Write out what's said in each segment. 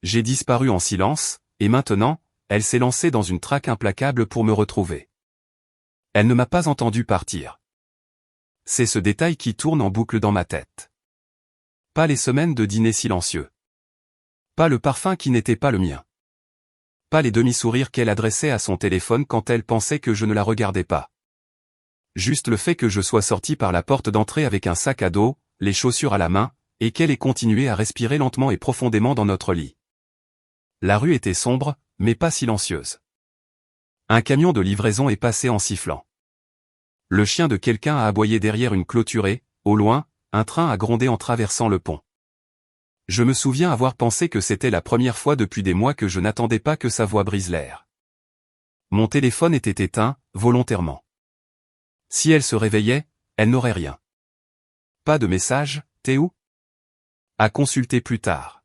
J'ai disparu en silence, et maintenant, elle s'est lancée dans une traque implacable pour me retrouver. Elle ne m'a pas entendu partir. C'est ce détail qui tourne en boucle dans ma tête. Pas les semaines de dîner silencieux. Pas le parfum qui n'était pas le mien. Pas les demi-sourires qu'elle adressait à son téléphone quand elle pensait que je ne la regardais pas. Juste le fait que je sois sorti par la porte d'entrée avec un sac à dos, les chaussures à la main, et qu'elle ait continué à respirer lentement et profondément dans notre lit. La rue était sombre, mais pas silencieuse. Un camion de livraison est passé en sifflant. Le chien de quelqu'un a aboyé derrière une clôture et, au loin, un train a grondé en traversant le pont. Je me souviens avoir pensé que c'était la première fois depuis des mois que je n'attendais pas que sa voix brise l'air. Mon téléphone était éteint, volontairement. Si elle se réveillait, elle n'aurait rien. Pas de message, t'es où? À consulter plus tard.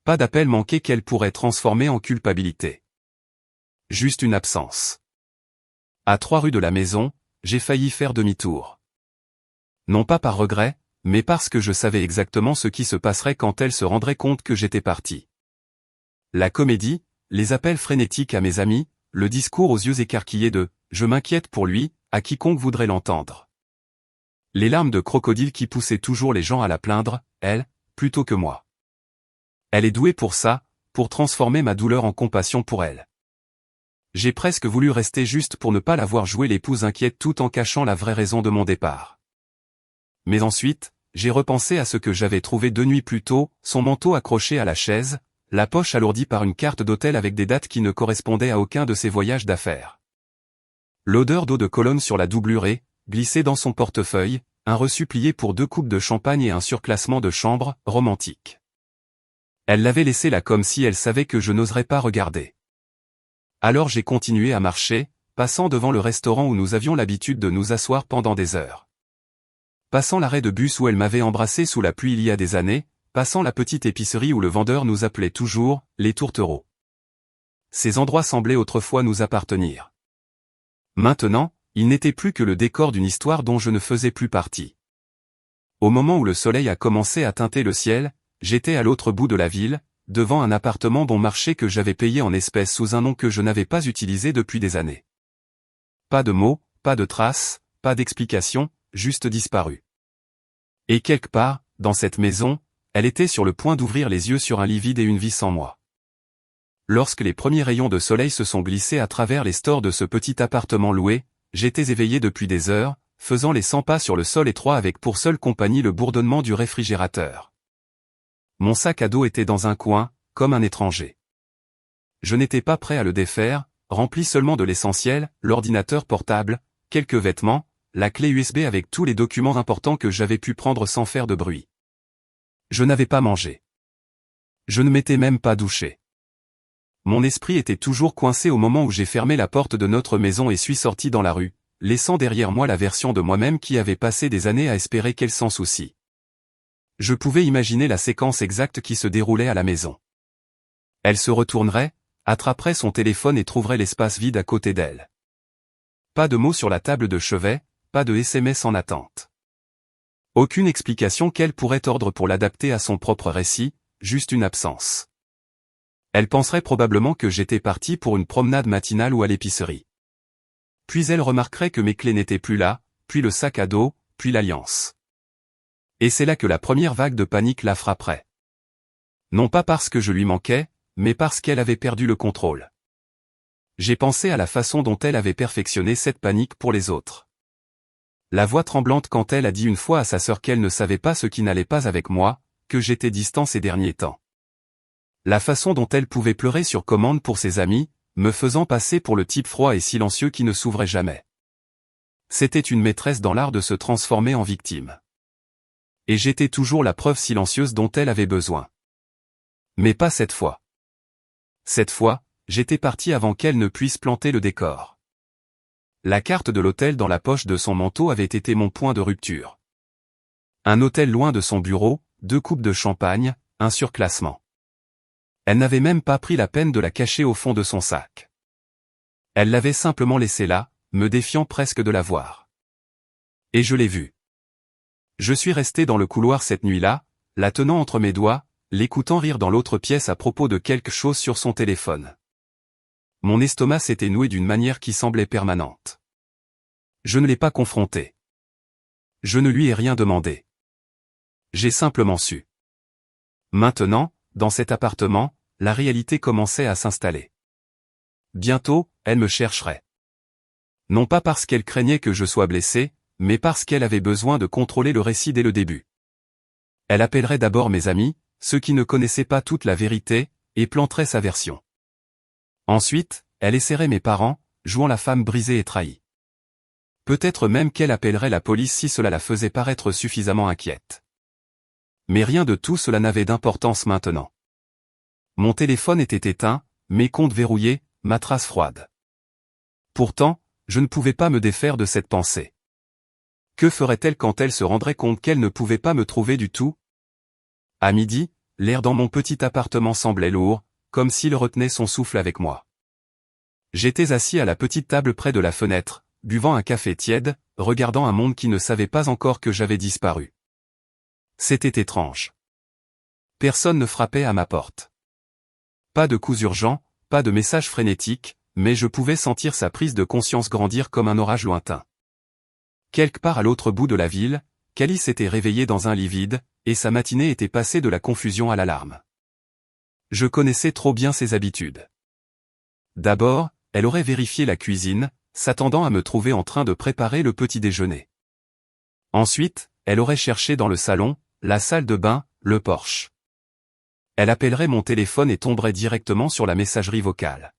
Pas d'appel manqué qu'elle pourrait transformer en culpabilité. Juste une absence. À 3 rues de la maison, j'ai failli faire demi-tour. Non pas par regret, mais parce que je savais exactement ce qui se passerait quand elle se rendrait compte que j'étais parti. La comédie, les appels frénétiques à mes amis, le discours aux yeux écarquillés de « je m'inquiète pour lui », à quiconque voudrait l'entendre. Les larmes de crocodile qui poussaient toujours les gens à la plaindre, elle, plutôt que moi. Elle est douée pour ça, pour transformer ma douleur en compassion pour elle. J'ai presque voulu rester juste pour ne pas la voir jouer l'épouse inquiète tout en cachant la vraie raison de mon départ. Mais ensuite, j'ai repensé à ce que j'avais trouvé 2 nuits plus tôt, son manteau accroché à la chaise, la poche alourdie par une carte d'hôtel avec des dates qui ne correspondaient à aucun de ses voyages d'affaires. L'odeur d'eau de Cologne sur la doublure et, glissée dans son portefeuille, un reçu plié pour 2 coupes de champagne et un surclassement de chambre, romantique. Elle l'avait laissé là comme si elle savait que je n'oserais pas regarder. Alors j'ai continué à marcher, passant devant le restaurant où nous avions l'habitude de nous asseoir pendant des heures. Passant l'arrêt de bus où elle m'avait embrassé sous la pluie il y a des années, passant la petite épicerie où le vendeur nous appelait toujours « les tourtereaux ». Ces endroits semblaient autrefois nous appartenir. Maintenant, ils n'étaient plus que le décor d'une histoire dont je ne faisais plus partie. Au moment où le soleil a commencé à teinter le ciel, j'étais à l'autre bout de la ville, devant un appartement bon marché que j'avais payé en espèces sous un nom que je n'avais pas utilisé depuis des années. Pas de mots, pas de traces, pas d'explications, juste disparu. Et quelque part, dans cette maison, elle était sur le point d'ouvrir les yeux sur un lit vide et une vie sans moi. Lorsque les premiers rayons de soleil se sont glissés à travers les stores de ce petit appartement loué, j'étais éveillé depuis des heures, faisant les 100 pas sur le sol étroit avec pour seule compagnie le bourdonnement du réfrigérateur. Mon sac à dos était dans un coin, comme un étranger. Je n'étais pas prêt à le défaire, rempli seulement de l'essentiel, l'ordinateur portable, quelques vêtements, la clé USB avec tous les documents importants que j'avais pu prendre sans faire de bruit. Je n'avais pas mangé. Je ne m'étais même pas douché. Mon esprit était toujours coincé au moment où j'ai fermé la porte de notre maison et suis sorti dans la rue, laissant derrière moi la version de moi-même qui avait passé des années à espérer qu'elle s'en soucie. Je pouvais imaginer la séquence exacte qui se déroulait à la maison. Elle se retournerait, attraperait son téléphone et trouverait l'espace vide à côté d'elle. Pas de mots sur la table de chevet, pas de SMS en attente. Aucune explication qu'elle pourrait tordre pour l'adapter à son propre récit, juste une absence. Elle penserait probablement que j'étais parti pour une promenade matinale ou à l'épicerie. Puis elle remarquerait que mes clés n'étaient plus là, puis le sac à dos, puis l'alliance. Et c'est là que la première vague de panique la frapperait. Non pas parce que je lui manquais, mais parce qu'elle avait perdu le contrôle. J'ai pensé à la façon dont elle avait perfectionné cette panique pour les autres. La voix tremblante quand elle a dit une fois à sa sœur qu'elle ne savait pas ce qui n'allait pas avec moi, que j'étais distant ces derniers temps. La façon dont elle pouvait pleurer sur commande pour ses amis, me faisant passer pour le type froid et silencieux qui ne s'ouvrait jamais. C'était une maîtresse dans l'art de se transformer en victime. Et j'étais toujours la preuve silencieuse dont elle avait besoin. Mais pas cette fois. Cette fois, j'étais parti avant qu'elle ne puisse planter le décor. La carte de l'hôtel dans la poche de son manteau avait été mon point de rupture. Un hôtel loin de son bureau, 2 coupes de champagne, un surclassement. Elle n'avait même pas pris la peine de la cacher au fond de son sac. Elle l'avait simplement laissée là, me défiant presque de la voir. Et je l'ai vue. Je suis resté dans le couloir cette nuit-là, la tenant entre mes doigts, l'écoutant rire dans l'autre pièce à propos de quelque chose sur son téléphone. Mon estomac s'était noué d'une manière qui semblait permanente. Je ne l'ai pas confronté. Je ne lui ai rien demandé. J'ai simplement su. Maintenant, dans cet appartement, la réalité commençait à s'installer. Bientôt, elle me chercherait. Non pas parce qu'elle craignait que je sois blessé, mais parce qu'elle avait besoin de contrôler le récit dès le début. Elle appellerait d'abord mes amis, ceux qui ne connaissaient pas toute la vérité, et planterait sa version. Ensuite, elle essaierait mes parents, jouant la femme brisée et trahie. Peut-être même qu'elle appellerait la police si cela la faisait paraître suffisamment inquiète. Mais rien de tout cela n'avait d'importance maintenant. Mon téléphone était éteint, mes comptes verrouillés, ma trace froide. Pourtant, je ne pouvais pas me défaire de cette pensée. Que ferait-elle quand elle se rendrait compte qu'elle ne pouvait pas me trouver du tout? À midi, l'air dans mon petit appartement semblait lourd, comme s'il retenait son souffle avec moi. J'étais assis à la petite table près de la fenêtre, buvant un café tiède, regardant un monde qui ne savait pas encore que j'avais disparu. C'était étrange. Personne ne frappait à ma porte. Pas de coups urgents, pas de messages frénétiques, mais je pouvais sentir sa prise de conscience grandir comme un orage lointain. Quelque part à l'autre bout de la ville, Cali s'était réveillée dans un lit vide, et sa matinée était passée de la confusion à l'alarme. Je connaissais trop bien ses habitudes. D'abord, elle aurait vérifié la cuisine, s'attendant à me trouver en train de préparer le petit déjeuner. Ensuite, elle aurait cherché dans le salon, la salle de bain, le porche. Elle appellerait mon téléphone et tomberait directement sur la messagerie vocale.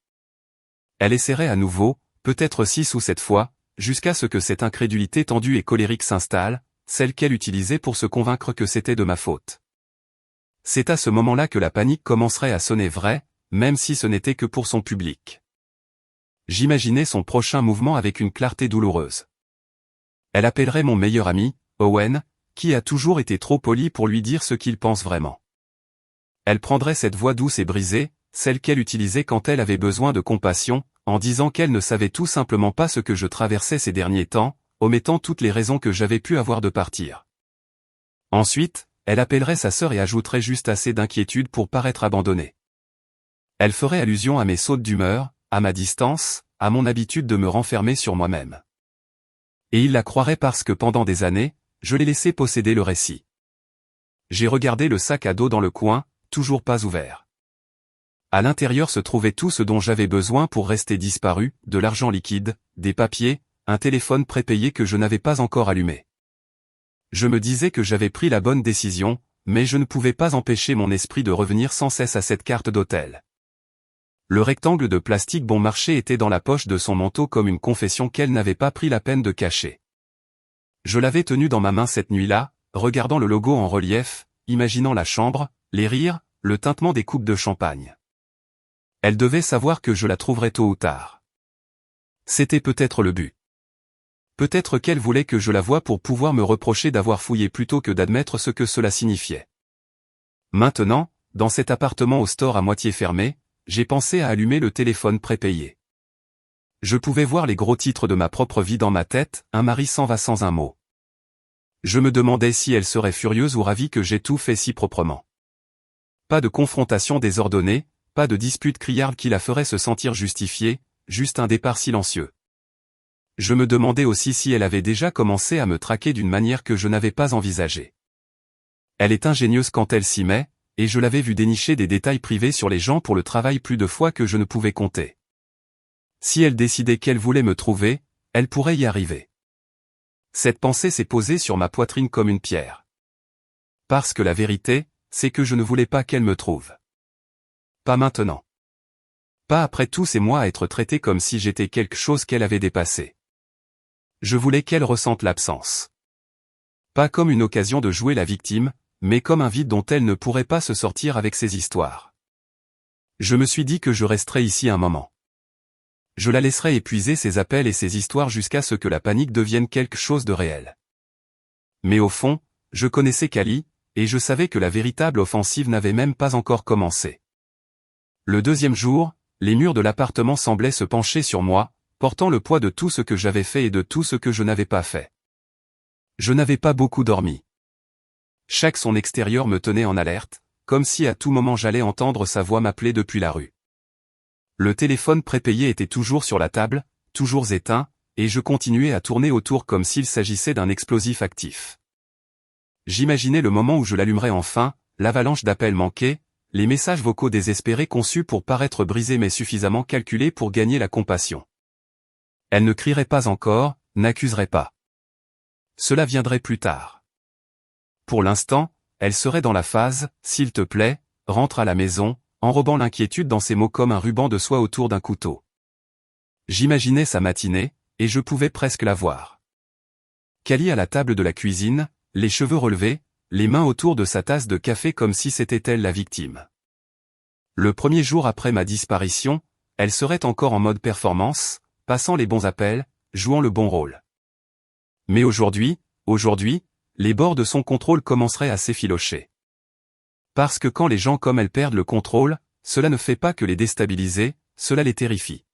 Elle essaierait à nouveau, peut-être 6 ou 7 fois, jusqu'à ce que cette incrédulité tendue et colérique s'installe, celle qu'elle utilisait pour se convaincre que c'était de ma faute. C'est à ce moment-là que la panique commencerait à sonner vrai, même si ce n'était que pour son public. J'imaginais son prochain mouvement avec une clarté douloureuse. Elle appellerait mon meilleur ami, Owen, qui a toujours été trop poli pour lui dire ce qu'il pense vraiment. Elle prendrait cette voix douce et brisée, celle qu'elle utilisait quand elle avait besoin de compassion, en disant qu'elle ne savait tout simplement pas ce que je traversais ces derniers temps, omettant toutes les raisons que j'avais pu avoir de partir. Ensuite, elle appellerait sa sœur et ajouterait juste assez d'inquiétude pour paraître abandonnée. Elle ferait allusion à mes sautes d'humeur, à ma distance, à mon habitude de me renfermer sur moi-même. Et il la croirait parce que pendant des années, je l'ai laissé posséder le récit. J'ai regardé le sac à dos dans le coin, toujours pas ouvert. À l'intérieur se trouvait tout ce dont j'avais besoin pour rester disparu, de l'argent liquide, des papiers, un téléphone prépayé que je n'avais pas encore allumé. Je me disais que j'avais pris la bonne décision, mais je ne pouvais pas empêcher mon esprit de revenir sans cesse à cette carte d'hôtel. Le rectangle de plastique bon marché était dans la poche de son manteau comme une confession qu'elle n'avait pas pris la peine de cacher. Je l'avais tenu dans ma main cette nuit-là, regardant le logo en relief, imaginant la chambre, les rires, le tintement des coupes de champagne. Elle devait savoir que je la trouverais tôt ou tard. C'était peut-être le but. Peut-être qu'elle voulait que je la voie pour pouvoir me reprocher d'avoir fouillé plutôt que d'admettre ce que cela signifiait. Maintenant, dans cet appartement au store à moitié fermé, j'ai pensé à allumer le téléphone prépayé. Je pouvais voir les gros titres de ma propre vie dans ma tête, un mari s'en va sans un mot. Je me demandais si elle serait furieuse ou ravie que j'ai tout fait si proprement. Pas de confrontation désordonnée, pas de dispute criarde qui la ferait se sentir justifiée, juste un départ silencieux. Je me demandais aussi si elle avait déjà commencé à me traquer d'une manière que je n'avais pas envisagée. Elle est ingénieuse quand elle s'y met, et je l'avais vu dénicher des détails privés sur les gens pour le travail plus de fois que je ne pouvais compter. Si elle décidait qu'elle voulait me trouver, elle pourrait y arriver. Cette pensée s'est posée sur ma poitrine comme une pierre. Parce que la vérité, c'est que je ne voulais pas qu'elle me trouve. Pas maintenant. Pas après tous ces mois à être traité comme si j'étais quelque chose qu'elle avait dépassé. Je voulais qu'elle ressente l'absence. Pas comme une occasion de jouer la victime, mais comme un vide dont elle ne pourrait pas se sortir avec ses histoires. Je me suis dit que je resterais ici un moment. Je la laisserai épuiser ses appels et ses histoires jusqu'à ce que la panique devienne quelque chose de réel. Mais au fond, je connaissais Cali, et je savais que la véritable offensive n'avait même pas encore commencé. Le deuxième jour, les murs de l'appartement semblaient se pencher sur moi, portant le poids de tout ce que j'avais fait et de tout ce que je n'avais pas fait. Je n'avais pas beaucoup dormi. Chaque son extérieur me tenait en alerte, comme si à tout moment j'allais entendre sa voix m'appeler depuis la rue. Le téléphone prépayé était toujours sur la table, toujours éteint, et je continuais à tourner autour comme s'il s'agissait d'un explosif actif. J'imaginais le moment où je l'allumerais enfin, l'avalanche d'appels manqués, les messages vocaux désespérés conçus pour paraître brisés mais suffisamment calculés pour gagner la compassion. Elle ne crierait pas encore, n'accuserait pas. Cela viendrait plus tard. Pour l'instant, elle serait dans la phase « s'il te plaît, rentre à la maison », enrobant l'inquiétude dans ses mots comme un ruban de soie autour d'un couteau. J'imaginais sa matinée, et je pouvais presque la voir. Cali à la table de la cuisine, les cheveux relevés, les mains autour de sa tasse de café comme si c'était elle la victime. Le premier jour après ma disparition, elle serait encore en mode performance, passant les bons appels, jouant le bon rôle. Mais aujourd'hui, les bords de son contrôle commenceraient à s'effilocher. Parce que quand les gens comme elle perdent le contrôle, cela ne fait pas que les déstabiliser, cela les terrifie.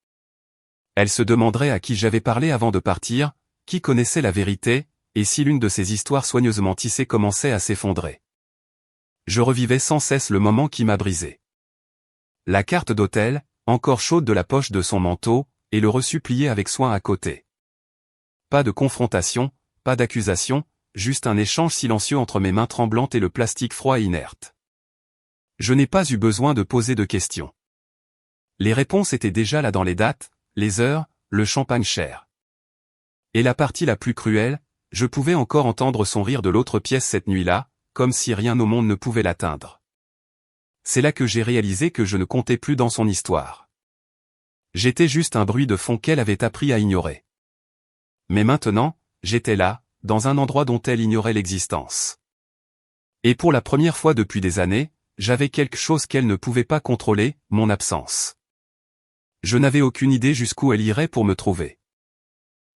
Elle se demanderait à qui j'avais parlé avant de partir, qui connaissait la vérité, et si l'une de ces histoires soigneusement tissées commençait à s'effondrer. Je revivais sans cesse le moment qui m'a brisé. La carte d'hôtel, encore chaude de la poche de son manteau, et le reçu plié avec soin à côté. Pas de confrontation, pas d'accusation, juste un échange silencieux entre mes mains tremblantes et le plastique froid et inerte. Je n'ai pas eu besoin de poser de questions. Les réponses étaient déjà là dans les dates, les heures, le champagne cher. Et la partie la plus cruelle, je pouvais encore entendre son rire de l'autre pièce cette nuit-là, comme si rien au monde ne pouvait l'atteindre. C'est là que j'ai réalisé que je ne comptais plus dans son histoire. J'étais juste un bruit de fond qu'elle avait appris à ignorer. Mais maintenant, j'étais là, dans un endroit dont elle ignorait l'existence. Et pour la première fois depuis des années, j'avais quelque chose qu'elle ne pouvait pas contrôler, mon absence. Je n'avais aucune idée jusqu'où elle irait pour me trouver.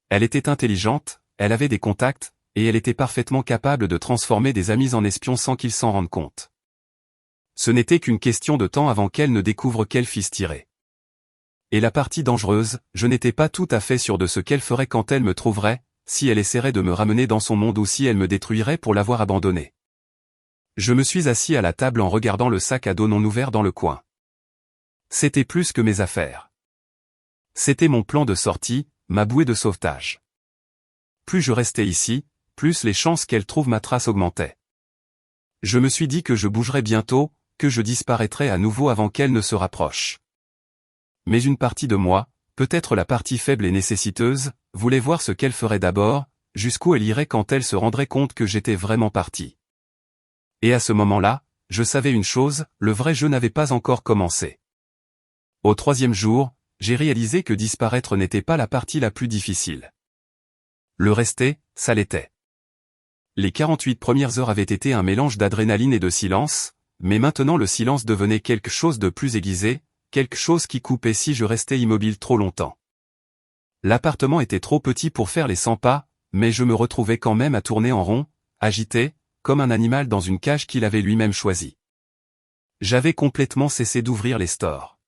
Elle était intelligente, elle avait des contacts, et elle était parfaitement capable de transformer des amis en espions sans qu'ils s'en rendent compte. Ce n'était qu'une question de temps avant qu'elle ne découvre quel fils tirer. Et la partie dangereuse, je n'étais pas tout à fait sûr de ce qu'elle ferait quand elle me trouverait, si elle essaierait de me ramener dans son monde ou si elle me détruirait pour l'avoir abandonnée. Je me suis assis à la table en regardant le sac à dos non ouvert dans le coin. C'était plus que mes affaires. C'était mon plan de sortie, ma bouée de sauvetage. Plus je restais ici, plus les chances qu'elle trouve ma trace augmentaient. Je me suis dit que je bougerais bientôt, que je disparaîtrais à nouveau avant qu'elle ne se rapproche. Mais une partie de moi, peut-être la partie faible et nécessiteuse, voulait voir ce qu'elle ferait d'abord, jusqu'où elle irait quand elle se rendrait compte que j'étais vraiment parti. Et à ce moment-là, je savais une chose, le vrai jeu n'avait pas encore commencé. Au 3e jour, j'ai réalisé que disparaître n'était pas la partie la plus difficile. Le rester, ça l'était. Les 48 premières heures avaient été un mélange d'adrénaline et de silence, mais maintenant le silence devenait quelque chose de plus aiguisé, quelque chose qui coupait si je restais immobile trop longtemps. L'appartement était trop petit pour faire les 100 pas, mais je me retrouvais quand même à tourner en rond, agité, comme un animal dans une cage qu'il avait lui-même choisie. J'avais complètement cessé d'ouvrir les stores.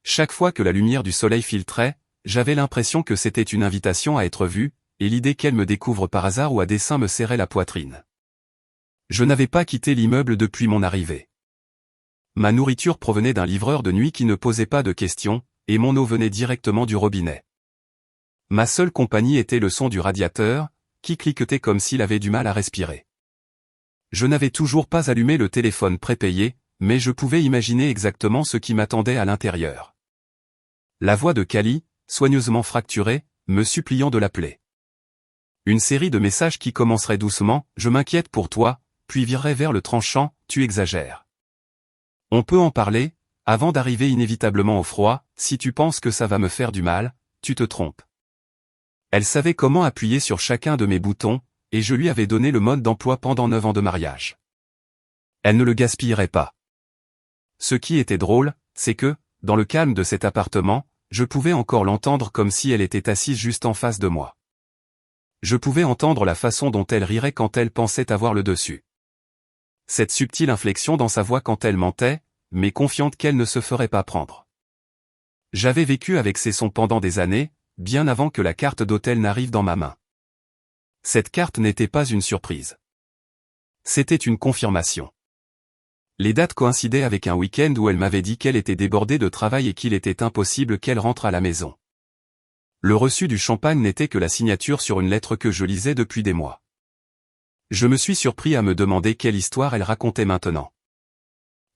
Chaque fois que la lumière du soleil filtrait, j'avais l'impression que c'était une invitation à être vue, et l'idée qu'elle me découvre par hasard ou à dessein me serrait la poitrine. Je n'avais pas quitté l'immeuble depuis mon arrivée. Ma nourriture provenait d'un livreur de nuit qui ne posait pas de questions, et mon eau venait directement du robinet. Ma seule compagnie était le son du radiateur, qui cliquetait comme s'il avait du mal à respirer. Je n'avais toujours pas allumé le téléphone prépayé, mais je pouvais imaginer exactement ce qui m'attendait à l'intérieur. La voix de Cali, soigneusement fracturée, me suppliant de l'appeler. Une série de messages qui commenceraient doucement, « Je m'inquiète pour toi », puis vireraient vers le tranchant, « Tu exagères. On peut en parler, avant d'arriver inévitablement au froid, si tu penses que ça va me faire du mal, tu te trompes. » Elle savait comment appuyer sur chacun de mes boutons, et je lui avais donné le mode d'emploi pendant 9 ans de mariage. Elle ne le gaspillerait pas. Ce qui était drôle, c'est que, dans le calme de cet appartement, je pouvais encore l'entendre comme si elle était assise juste en face de moi. Je pouvais entendre la façon dont elle rirait quand elle pensait avoir le dessus. Cette subtile inflexion dans sa voix quand elle mentait, mais confiante qu'elle ne se ferait pas prendre. J'avais vécu avec ces sons pendant des années, bien avant que la carte d'hôtel n'arrive dans ma main. Cette carte n'était pas une surprise. C'était une confirmation. Les dates coïncidaient avec un week-end où elle m'avait dit qu'elle était débordée de travail et qu'il était impossible qu'elle rentre à la maison. Le reçu du champagne n'était que la signature sur une lettre que je lisais depuis des mois. Je me suis surpris à me demander quelle histoire elle racontait maintenant.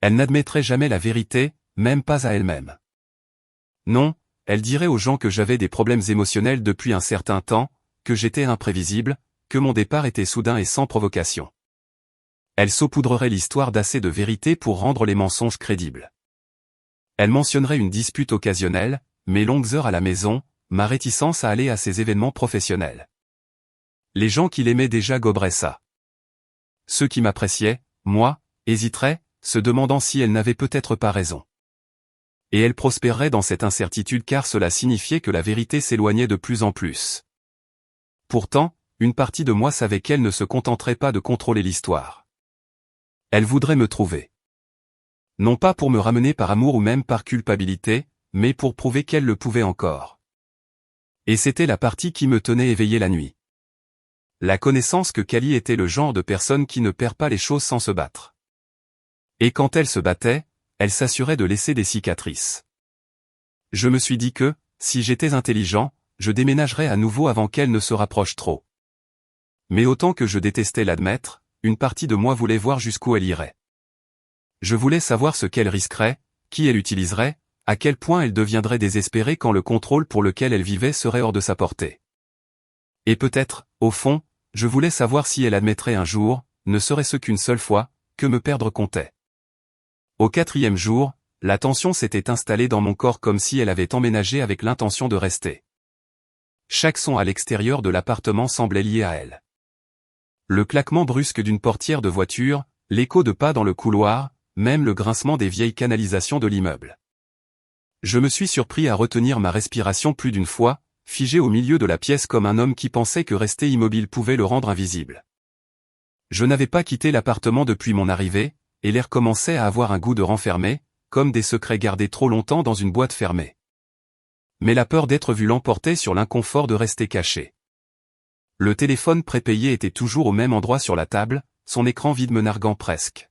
Elle n'admettrait jamais la vérité, même pas à elle-même. Non, elle dirait aux gens que j'avais des problèmes émotionnels depuis un certain temps, que j'étais imprévisible, que mon départ était soudain et sans provocation. Elle saupoudrerait l'histoire d'assez de vérité pour rendre les mensonges crédibles. Elle mentionnerait une dispute occasionnelle, mes longues heures à la maison, ma réticence à aller à ces événements professionnels. Les gens qui l'aimaient déjà goberaient ça. Ceux qui m'appréciaient, moi, hésiteraient, se demandant si elle n'avait peut-être pas raison. Et elle prospérerait dans cette incertitude car cela signifiait que la vérité s'éloignait de plus en plus. Pourtant, une partie de moi savait qu'elle ne se contenterait pas de contrôler l'histoire. Elle voudrait me trouver. Non pas pour me ramener par amour ou même par culpabilité, mais pour prouver qu'elle le pouvait encore. Et c'était la partie qui me tenait éveillé la nuit. La connaissance que Cali était le genre de personne qui ne perd pas les choses sans se battre. Et quand elle se battait, elle s'assurait de laisser des cicatrices. Je me suis dit que, si j'étais intelligent, je déménagerais à nouveau avant qu'elle ne se rapproche trop. Mais autant que je détestais l'admettre, une partie de moi voulait voir jusqu'où elle irait. Je voulais savoir ce qu'elle risquerait, qui elle utiliserait, à quel point elle deviendrait désespérée quand le contrôle pour lequel elle vivait serait hors de sa portée. Et peut-être, au fond, je voulais savoir si elle admettrait un jour, ne serait-ce qu'une seule fois, que me perdre comptait. Au 4e jour, la tension s'était installée dans mon corps comme si elle avait emménagé avec l'intention de rester. Chaque son à l'extérieur de l'appartement semblait lié à elle. Le claquement brusque d'une portière de voiture, l'écho de pas dans le couloir, même le grincement des vieilles canalisations de l'immeuble. Je me suis surpris à retenir ma respiration plus d'une fois, figé au milieu de la pièce comme un homme qui pensait que rester immobile pouvait le rendre invisible. Je n'avais pas quitté l'appartement depuis mon arrivée, et l'air commençait à avoir un goût de renfermé, comme des secrets gardés trop longtemps dans une boîte fermée. Mais la peur d'être vu l'emportait sur l'inconfort de rester caché. Le téléphone prépayé était toujours au même endroit sur la table, son écran vide me narguant presque.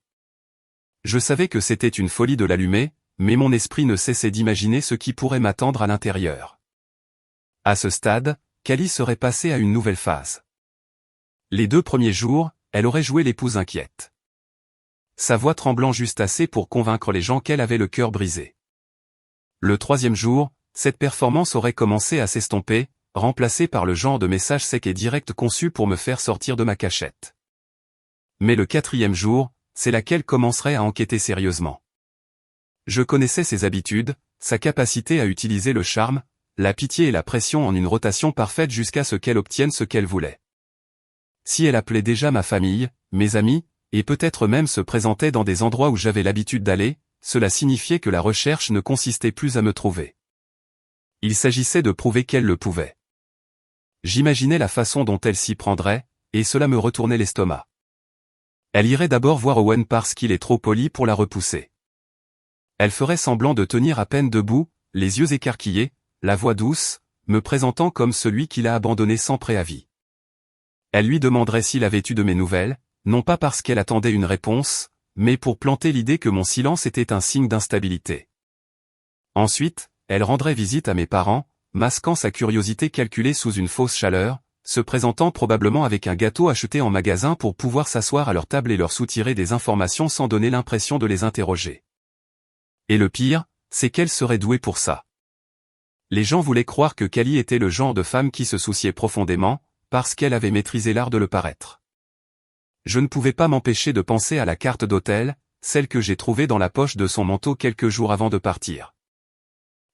Je savais que c'était une folie de l'allumer, mais mon esprit ne cessait d'imaginer ce qui pourrait m'attendre à l'intérieur. À ce stade, Cali serait passée à une nouvelle phase. Les 2 premiers jours, elle aurait joué l'épouse inquiète. Sa voix tremblant juste assez pour convaincre les gens qu'elle avait le cœur brisé. Le 3e jour, cette performance aurait commencé à s'estomper, remplacée par le genre de message sec et direct conçu pour me faire sortir de ma cachette. Mais le 4e jour, c'est là qu'elle commencerait à enquêter sérieusement. Je connaissais ses habitudes, sa capacité à utiliser le charme, la pitié et la pression en une rotation parfaite jusqu'à ce qu'elle obtienne ce qu'elle voulait. Si elle appelait déjà ma famille, mes amis, et peut-être même se présentait dans des endroits où j'avais l'habitude d'aller, cela signifiait que la recherche ne consistait plus à me trouver. Il s'agissait de prouver qu'elle le pouvait. J'imaginais la façon dont elle s'y prendrait, et cela me retournait l'estomac. Elle irait d'abord voir Owen parce qu'il est trop poli pour la repousser. Elle ferait semblant de tenir à peine debout, les yeux écarquillés, la voix douce, me présentant comme celui qui l'a abandonné sans préavis. Elle lui demanderait s'il avait eu de mes nouvelles, non pas parce qu'elle attendait une réponse, mais pour planter l'idée que mon silence était un signe d'instabilité. Ensuite, elle rendrait visite à mes parents, masquant sa curiosité calculée sous une fausse chaleur, se présentant probablement avec un gâteau acheté en magasin pour pouvoir s'asseoir à leur table et leur soutirer des informations sans donner l'impression de les interroger. Et le pire, c'est qu'elle serait douée pour ça. Les gens voulaient croire que Cali était le genre de femme qui se souciait profondément, parce qu'elle avait maîtrisé l'art de le paraître. Je ne pouvais pas m'empêcher de penser à la carte d'hôtel, celle que j'ai trouvée dans la poche de son manteau quelques jours avant de partir.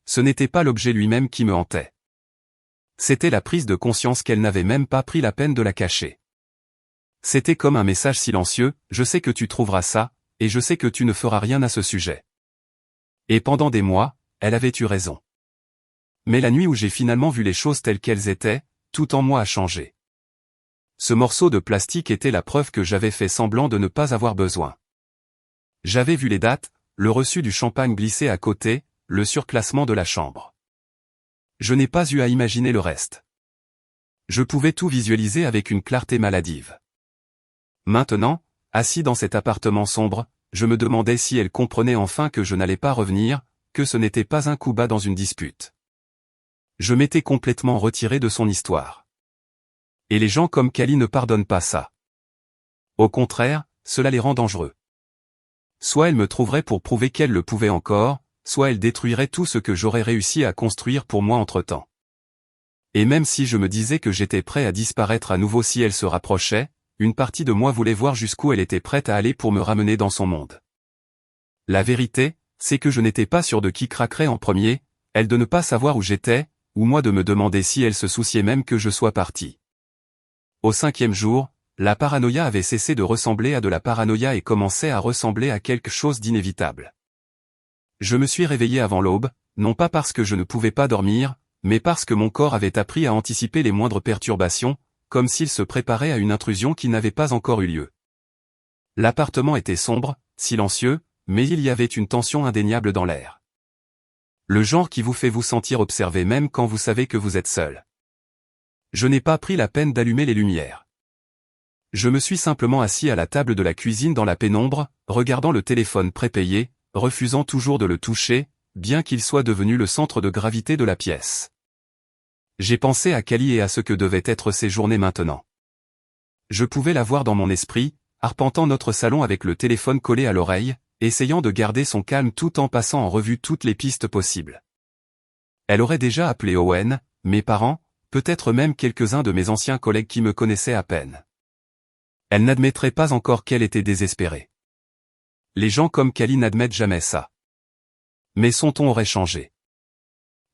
Ce n'était pas l'objet lui-même qui me hantait. C'était la prise de conscience qu'elle n'avait même pas pris la peine de la cacher. C'était comme un message silencieux, je sais que tu trouveras ça, et je sais que tu ne feras rien à ce sujet. Et pendant des mois, elle avait eu raison. Mais la nuit où j'ai finalement vu les choses telles qu'elles étaient, tout en moi a changé. Ce morceau de plastique était la preuve que j'avais fait semblant de ne pas avoir besoin. J'avais vu les dates, le reçu du champagne glissé à côté, le surclassement de la chambre. Je n'ai pas eu à imaginer le reste. Je pouvais tout visualiser avec une clarté maladive. Maintenant, assis dans cet appartement sombre, je me demandais si elle comprenait enfin que je n'allais pas revenir, que ce n'était pas un coup bas dans une dispute. Je m'étais complètement retiré de son histoire. Et les gens comme Kali ne pardonnent pas ça. Au contraire, cela les rend dangereux. Soit elle me trouverait pour prouver qu'elle le pouvait encore, soit elle détruirait tout ce que j'aurais réussi à construire pour moi entre-temps. Et même si je me disais que j'étais prêt à disparaître à nouveau si elle se rapprochait, une partie de moi voulait voir jusqu'où elle était prête à aller pour me ramener dans son monde. La vérité, c'est que je n'étais pas sûr de qui craquerait en premier, elle de ne pas savoir où j'étais, ou moi de me demander si elle se souciait même que je sois parti. Au 5e jour, la paranoïa avait cessé de ressembler à de la paranoïa et commençait à ressembler à quelque chose d'inévitable. Je me suis réveillé avant l'aube, non pas parce que je ne pouvais pas dormir, mais parce que mon corps avait appris à anticiper les moindres perturbations, comme s'il se préparait à une intrusion qui n'avait pas encore eu lieu. L'appartement était sombre, silencieux, mais il y avait une tension indéniable dans l'air. Le genre qui vous fait vous sentir observé même quand vous savez que vous êtes seul. Je n'ai pas pris la peine d'allumer les lumières. Je me suis simplement assis à la table de la cuisine dans la pénombre, regardant le téléphone prépayé, refusant toujours de le toucher, bien qu'il soit devenu le centre de gravité de la pièce. J'ai pensé à Kali et à ce que devaient être ses journées maintenant. Je pouvais la voir dans mon esprit, arpentant notre salon avec le téléphone collé à l'oreille, essayant de garder son calme tout en passant en revue toutes les pistes possibles. Elle aurait déjà appelé Owen, mes parents, peut-être même quelques-uns de mes anciens collègues qui me connaissaient à peine. Elle n'admettrait pas encore qu'elle était désespérée. Les gens comme Kali n'admettent jamais ça. Mais son ton aurait changé.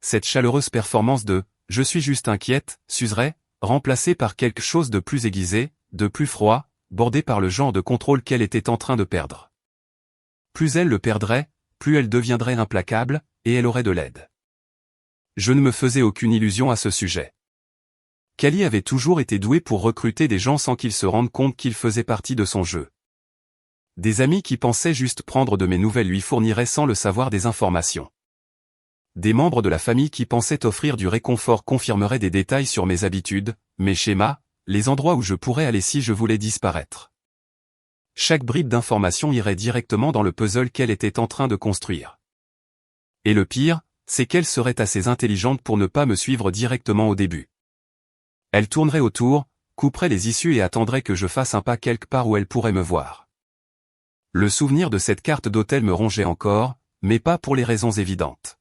Cette chaleureuse performance de « je suis juste inquiète » s'userait, remplacée par quelque chose de plus aiguisé, de plus froid, bordé par le genre de contrôle qu'elle était en train de perdre. Plus elle le perdrait, plus elle deviendrait implacable, et elle aurait de l'aide. Je ne me faisais aucune illusion à ce sujet. Kali avait toujours été douée pour recruter des gens sans qu'ils se rendent compte qu'ils faisaient partie de son jeu. Des amis qui pensaient juste prendre de mes nouvelles lui fourniraient sans le savoir des informations. Des membres de la famille qui pensaient offrir du réconfort confirmeraient des détails sur mes habitudes, mes schémas, les endroits où je pourrais aller si je voulais disparaître. Chaque bribe d'information irait directement dans le puzzle qu'elle était en train de construire. Et le pire, c'est qu'elle serait assez intelligente pour ne pas me suivre directement au début. Elle tournerait autour, couperait les issues et attendrait que je fasse un pas quelque part où elle pourrait me voir. Le souvenir de cette carte d'hôtel me rongeait encore, mais pas pour les raisons évidentes.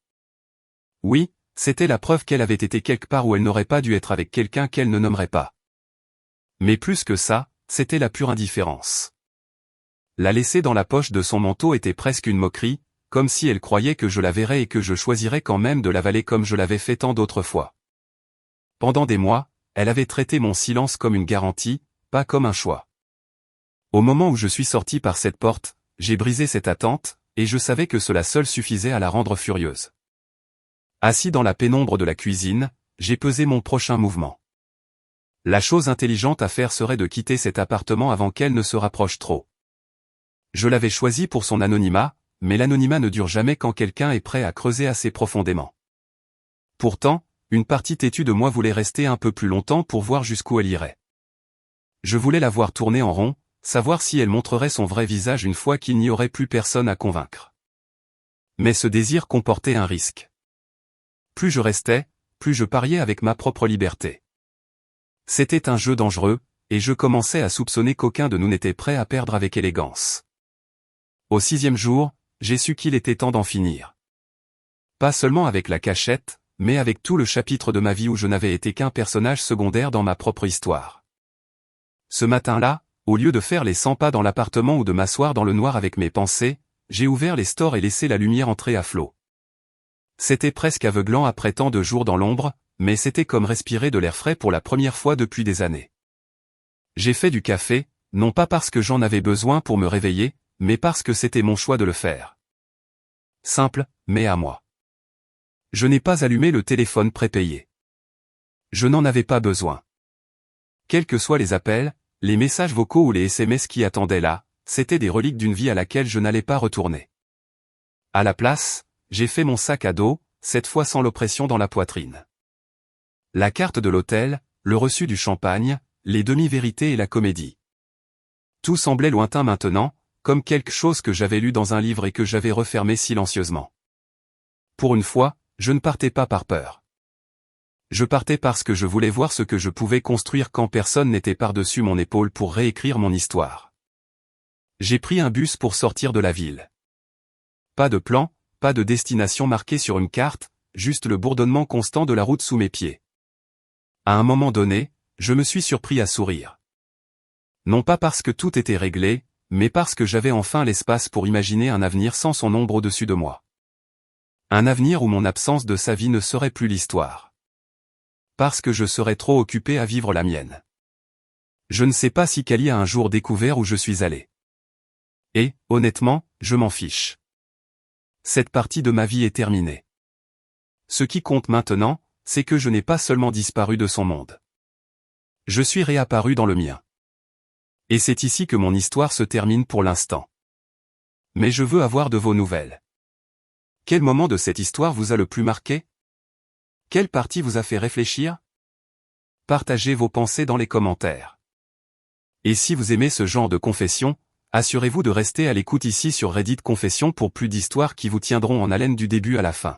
Oui, c'était la preuve qu'elle avait été quelque part où elle n'aurait pas dû être avec quelqu'un qu'elle ne nommerait pas. Mais plus que ça, c'était la pure indifférence. La laisser dans la poche de son manteau était presque une moquerie, comme si elle croyait que je la verrais et que je choisirais quand même de l'avaler comme je l'avais fait tant d'autres fois. Pendant des mois, elle avait traité mon silence comme une garantie, pas comme un choix. Au moment où je suis sorti par cette porte, j'ai brisé cette attente, et je savais que cela seul suffisait à la rendre furieuse. Assis dans la pénombre de la cuisine, j'ai pesé mon prochain mouvement. La chose intelligente à faire serait de quitter cet appartement avant qu'elle ne se rapproche trop. Je l'avais choisi pour son anonymat, mais l'anonymat ne dure jamais quand quelqu'un est prêt à creuser assez profondément. Pourtant, une partie têtue de moi voulait rester un peu plus longtemps pour voir jusqu'où elle irait. Je voulais la voir tourner en rond, savoir si elle montrerait son vrai visage une fois qu'il n'y aurait plus personne à convaincre. Mais ce désir comportait un risque. Plus je restais, plus je pariais avec ma propre liberté. C'était un jeu dangereux, et je commençais à soupçonner qu'aucun de nous n'était prêt à perdre avec élégance. Au 6e jour, j'ai su qu'il était temps d'en finir. Pas seulement avec la cachette, mais avec tout le chapitre de ma vie où je n'avais été qu'un personnage secondaire dans ma propre histoire. Ce matin-là, au lieu de faire les 100 pas dans l'appartement ou de m'asseoir dans le noir avec mes pensées, j'ai ouvert les stores et laissé la lumière entrer à flot. C'était presque aveuglant après tant de jours dans l'ombre, mais c'était comme respirer de l'air frais pour la première fois depuis des années. J'ai fait du café, non pas parce que j'en avais besoin pour me réveiller, mais parce que c'était mon choix de le faire. Simple, mais à moi. Je n'ai pas allumé le téléphone prépayé. Je n'en avais pas besoin. Quels que soient les appels, les messages vocaux ou les SMS qui attendaient là, c'étaient des reliques d'une vie à laquelle je n'allais pas retourner. À la place, j'ai fait mon sac à dos, cette fois sans l'oppression dans la poitrine. La carte de l'hôtel, le reçu du champagne, les demi-vérités et la comédie. Tout semblait lointain maintenant, comme quelque chose que j'avais lu dans un livre et que j'avais refermé silencieusement. Pour une fois, je ne partais pas par peur. Je partais parce que je voulais voir ce que je pouvais construire quand personne n'était par-dessus mon épaule pour réécrire mon histoire. J'ai pris un bus pour sortir de la ville. Pas de plan, pas de destination marquée sur une carte, juste le bourdonnement constant de la route sous mes pieds. À un moment donné, je me suis surpris à sourire. Non pas parce que tout était réglé, mais parce que j'avais enfin l'espace pour imaginer un avenir sans son ombre au-dessus de moi. Un avenir où mon absence de sa vie ne serait plus l'histoire. Parce que je serais trop occupé à vivre la mienne. Je ne sais pas si Kali a un jour découvert où je suis allé. Et, honnêtement, je m'en fiche. Cette partie de ma vie est terminée. Ce qui compte maintenant, c'est que je n'ai pas seulement disparu de son monde. Je suis réapparu dans le mien. Et c'est ici que mon histoire se termine pour l'instant. Mais je veux avoir de vos nouvelles. Quel moment de cette histoire vous a le plus marqué? Quelle partie vous a fait réfléchir? Partagez vos pensées dans les commentaires. Et si vous aimez ce genre de confession, assurez-vous de rester à l'écoute ici sur Reddit Confession pour plus d'histoires qui vous tiendront en haleine du début à la fin.